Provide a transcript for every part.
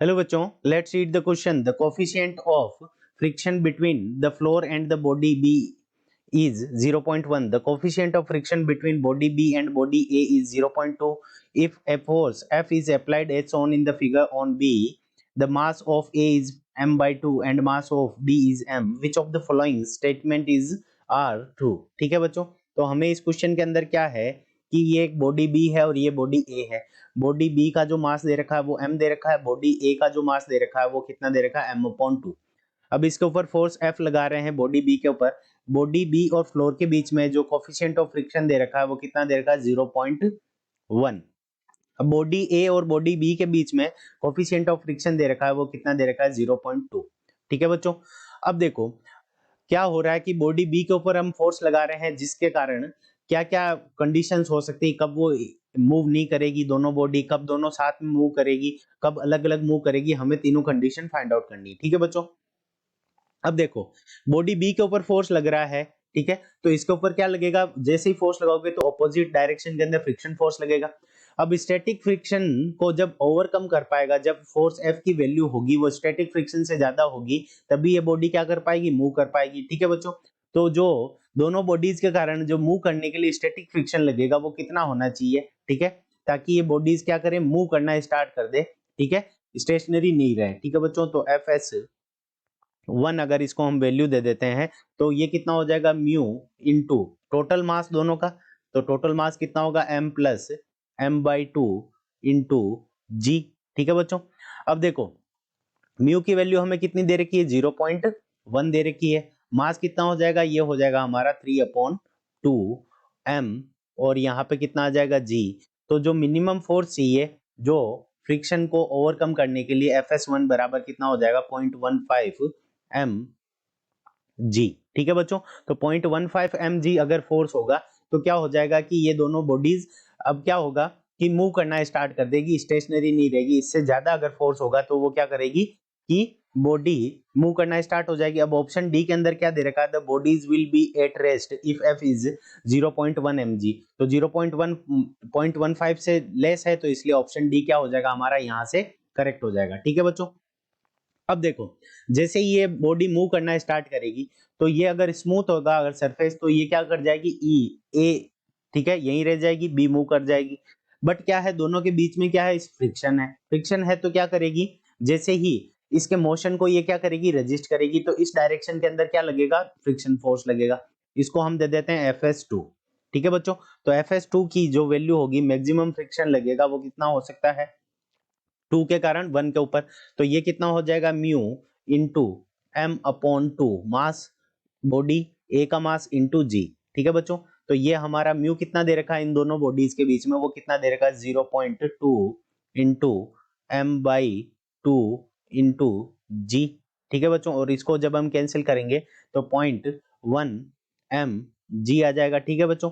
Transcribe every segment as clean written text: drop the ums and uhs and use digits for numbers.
Hello बच्चों, let's read the question. The coefficient of friction between the floor and the body B is 0.1. The coefficient of friction between body B and body A is 0.2. If a force F is applied as shown in the figure on B, the mass of A is m by 2 and mass of B is m. Which of the following statement is are true? ठीक है बच्चों, तो हमें इस question के अंदर क्या है कि ये एक बॉडी B है और ये बॉडी A है। बॉडी B का जो मास दे रखा है वो m दे रखा है, बॉडी A का जो मास दे रखा है वो कितना दे रखा है m/2। अब इसके ऊपर फोर्स F लगा रहे हैं बॉडी B के ऊपर। बॉडी बी और फ्लोर के बीच में जो कोफिशिएंट ऑफ फ्रिक्शन दे रखा है वो कितना दे रखा है 0.1। अब बॉडी ए और बॉडी बी के बीच में कोफिशिएंट ऑफ फ्रिक्शन दे रखा है वो कितना दे रखा है 0.2। ठीक है बच्चों, अब देखो क्या हो रहा है कि बॉडी बी के ऊपर हम फोर्स लगा रहे हैं जिसके कारण क्या क्या कंडीशंस हो सकती है, कब वो मूव नहीं करेगी दोनों बॉडी, कब दोनों साथ में मूव करेगी, कब अलग अलग मूव करेगी, हमें तीनों कंडीशन फाइंड आउट करनी है। ठीक है बच्चों, अब देखो बॉडी बी के ऊपर फोर्स लग रहा है, ठीक है, तो इसके ऊपर क्या लगेगा, जैसे ही फोर्स लगाओगे तो ऑपोजिट डायरेक्शन के अंदर फ्रिक्शन फोर्स लगेगा। अब स्टैटिक फ्रिक्शन को जब ओवरकम कर पाएगा, जब फोर्स एफ की वैल्यू होगी वो स्टैटिक फ्रिक्शन से ज्यादा होगी, तभी ये बॉडी क्या कर पाएगी, मूव कर पाएगी। ठीक है बच्चों, तो जो दोनों बॉडीज के कारण जो मूव करने के लिए स्टैटिक फ्रिक्शन लगेगा वो कितना होना चाहिए, ठीक है, ताकि ये बॉडीज क्या करें, मूव करना स्टार्ट कर दे, ठीक है, स्टेशनरी नहीं रहे। ठीक है बच्चों, तो एफ एस 1 अगर इसको हम वैल्यू दे देते हैं तो ये कितना हो जाएगा, म्यू इनटू टोटल मास दोनों का, तो टोटल मास कितना होगा m प्लस m/2 इंटू जी। ठीक है बच्चों, अब देखो म्यू की वैल्यू हमें कितनी दे रखी है, 0.1 दे रखी है। मास कितना हो जाएगा, ये हो जाएगा हमारा 3/2 m, और यहाँ पे कितना आ जाएगा g। तो जो मिनिमम फोर्स चाहिए जो फ्रिक्शन को ओवरकम करने के लिए Fs1 बराबर कितना हो जाएगा, 0.15 m जी। ठीक है बच्चों, तो 0.15 एम जी अगर फोर्स होगा तो क्या हो जाएगा कि ये दोनों बॉडीज अब क्या होगा कि मूव करना स्टार्ट कर देगी, स्टेशनरी नहीं रहेगी। इससे ज्यादा अगर फोर्स होगा तो वो क्या करेगी कि बॉडी मूव करना स्टार्ट हो जाएगी। अब ऑप्शन डी के अंदर क्या दे रखा है, the bodies will be at rest if F is 0.1 M G, तो 0.15 से लेस है, तो इसलिए ऑप्शन डी क्या हो जाएगा हमारा यहाँ से करेक्ट हो जाएगा। ठीक है बच्चों, अब देखो जैसे ही ये बॉडी मूव करना स्टार्ट करेगी तो ये अगर स्मूथ होगा अगर सरफेस तो ये क्या कर जाएगी, ई ए, ठीक है, यहीं रह जाएगी, बी मूव कर जाएगी। बट क्या है, दोनों के बीच में क्या है, फ्रिक्शन है। फ्रिक्शन है तो क्या करेगी, जैसे ही इसके मोशन को ये क्या करेगी, रेजिस्ट करेगी, तो इस डायरेक्शन के अंदर क्या लगेगा, फ्रिक्शन फोर्स लगेगा। इसको हम दे देते हैं Fs2। ठीक है बच्चों, तो Fs2 की जो वैल्यू होगी, मैक्सिमम फ्रिक्शन लगेगा वो कितना हो सकता है, 2 के कारण 1 के ऊपर, तो ये कितना हो जाएगा, mu into m/2 mass body A का मास इंटू जी। ठीक है बच्चों, तो ये हमारा म्यू कितना दे रखा है इन दोनों बॉडीज के बीच में, वो कितना दे रखा है 0.2 इंटू m/2 इंटू जी। ठीक है बच्चों, और इसको जब हम कैंसिल करेंगे तो 0.1 m जी आ जाएगा। ठीक है बच्चों,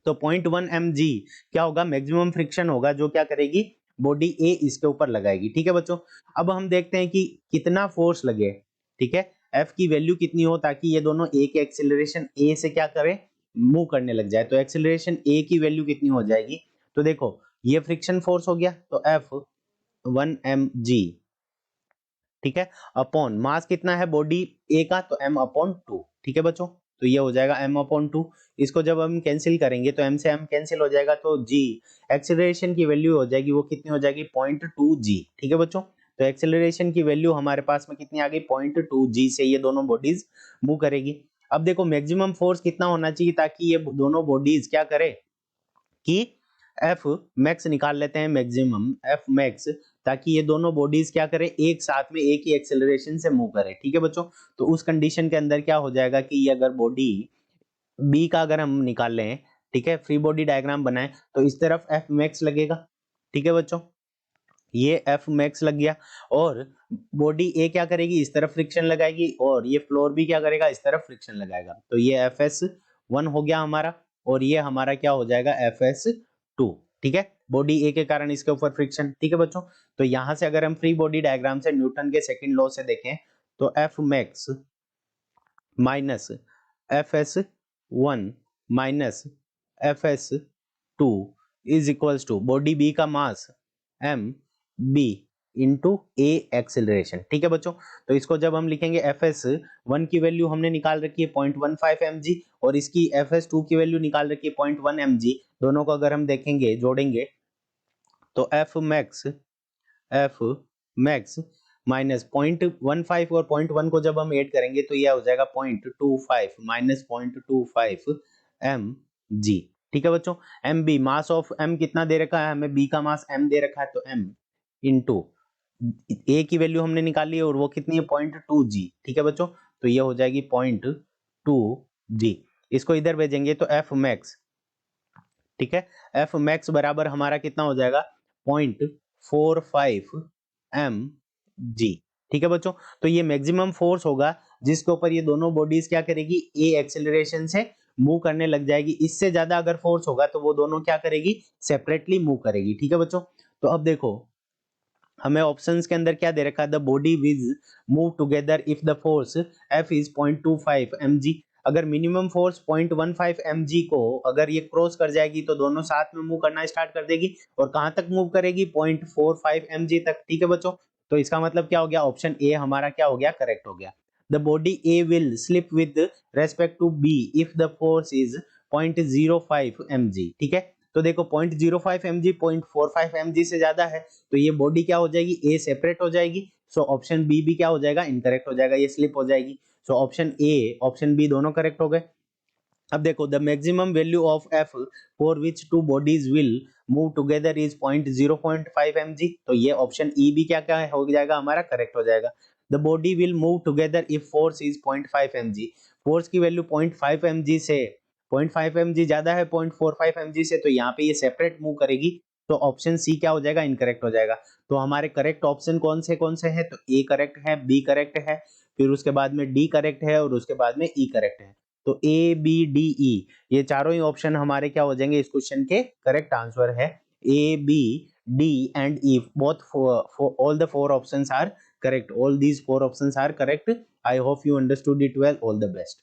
तो 0.1 mg क्या होगा, मैक्सिमम फ्रिक्शन होगा जो क्या करेगी, बॉडी ए इसके ऊपर लगाएगी। ठीक है बच्चों, अब हम देखते हैं कि कितना फोर्स लगे, ठीक है, एफ की वैल्यू कितनी हो ताकि ये दोनों ए के एक्सेलरेशन ए से क्या करें, मूव करने लग जाए। तो एक्सेलरेशन ए की वैल्यू कितनी हो जाएगी, तो देखो ये फ्रिक्शन फोर्स हो गया, तो F1 mg, ठीक है, अपॉन मास कितना है बॉडी ए का, तो m/2। ठीक है बच्चों, तो ये हो जाएगा m/2। इसको जब हम कैंसिल करेंगे तो m से m कैंसिल हो जाएगा, तो g एक्सेलरेशन की वैल्यू हो जाएगी, वो कितनी हो जाएगी, 0.2 g। ठीक है बच्चों, तो एक्सेलरेशन की वैल्यू हमारे पास में कितनी आ गई, 0.2 g से ये दोनों बॉडीज मूव करेगी। अब देखो मैक्सिमम फोर्स कितना होना चाहिए ताकि ये दोनों बॉडीज क्या करे कि एफ मैक्स निकाल लेते हैं, मैक्सिमम एफ मैक्स, ताकि ये दोनों बॉडीज क्या करें, एक साथ में एक ही एक्सेलरेशन से मूव करें। ठीक है बच्चों, तो उस कंडीशन के अंदर क्या हो जाएगा कि ये अगर बॉडी बी का अगर हम निकाल लें, ठीक है, फ्री बॉडी डायग्राम बनाए तो इस तरफ एफ मैक्स लगेगा। ठीक है बच्चों, ये एफ मैक्स लग गया, और बॉडी ए क्या करेगी, इस तरफ फ्रिक्शन लगाएगी, और ये फ्लोर भी क्या करेगा, इस तरफ फ्रिक्शन लगाएगा। तो ये Fs1 हो गया हमारा, और ये हमारा क्या हो जाएगा, Fs2। ठीक है, बॉडी ए के कारण इसके ऊपर फ्रिक्शन। ठीक है बच्चों, तो यहां से अगर हम फ्री बॉडी डायग्राम से न्यूटन के सेकंड लॉ से देखें तो F max minus Fs1 minus Fs2 is equals to body B का mass m, b into A acceleration. ठीक है बच्चों, तो इसको जब हम लिखेंगे fs1 की वैल्यू हमने निकाल रखी है 0.15 mg और इसकी fs2 की वैल्यू निकाल रखी है 0.1 mg, दोनों को अगर हम देखेंगे जोड़ेंगे तो f max माइनस 0.15 और 0.1 को जब हम ऐड करेंगे तो यह हो जाएगा 0.25 माइनस 0.25 mg। ठीक है बच्चों, mb मास ऑफ m कितना दे रखा है हमें, b का मास m दे रखा है तो m इंटू a की वैल्यू हमने निकाली है और वो कितनी है 0.2g। ठीक है बच्चों, तो ये हो जाएगी 0.2g। इसको इधर भेजेंगे तो f max, ठीक है, f max बराबर हमारा कितना हो जाएगा 0.45 mg। ठीक है बच्चों, तो ये मैक्सिमम फोर्स होगा जिसके ऊपर ये दोनों बॉडीज क्या करेगी, a एक्सेलरेशन से मूव करने लग जाएगी। इससे ज्यादा अगर फोर्स होगा तो वो दोनों क्या करेगी, सेपरेटली मूव करेगी। ठीक है बच्चों, तो अब देखो हमें ऑप्शंस के अंदर क्या दे रखा है, the body will move together if the force F is 0.25 mg। अगर मिनिमम फोर्स 0.15 mg को अगर ये क्रॉस कर जाएगी तो दोनों साथ में मूव करना स्टार्ट कर देगी और कहां तक मूव करेगी, 0.45 mg तक। ठीक है बच्चों, तो इसका मतलब क्या हो गया, ऑप्शन ए हमारा क्या हो गया, करेक्ट हो गया। The body A will slip with respect to B if the force is 0.05 mg। ठीक है, तो देखो 0.05 mg 0.45 mg से ज्यादा है तो ये बॉडी क्या हो जाएगी, ए सेपरेट हो जाएगी। सो ऑप्शन बी भी क्या हो जाएगा, इनकरेक्ट हो जाएगा, ये स्लिप हो जाएगी। So option A option B दोनों करेक्ट हो गए। अब देखो the maximum value of F for which two bodies will move together is 0.5 mg, तो ये ऑप्शन ई भी क्या क्या हो जाएगा हमारा, करेक्ट हो जाएगा। The body will move together if force is 0.5 mg, force की वैल्यू 0.5 mg से 0.5 mg ज्यादा है 0.45 mg से, तो यहाँ पे ये सेपरेट मूव करेगी। तो ऑप्शन सी क्या हो जाएगा, इनकरेक्ट हो जाएगा। तो हमारे करेक्ट ऑप्शन कौन से हैं, तो ए करेक्ट है, बी करेक्ट है, फिर उसके बाद में डी करेक्ट है और उसके बाद में ई करेक्ट है। तो ए बी डी ई ये चारों ही ऑप्शन हमारे क्या हो जाएंगे, इस क्वेश्चन के करेक्ट आंसर है। A B D and E both all the four options are correct, all these four options are correct. I hope you understood it well. All the best.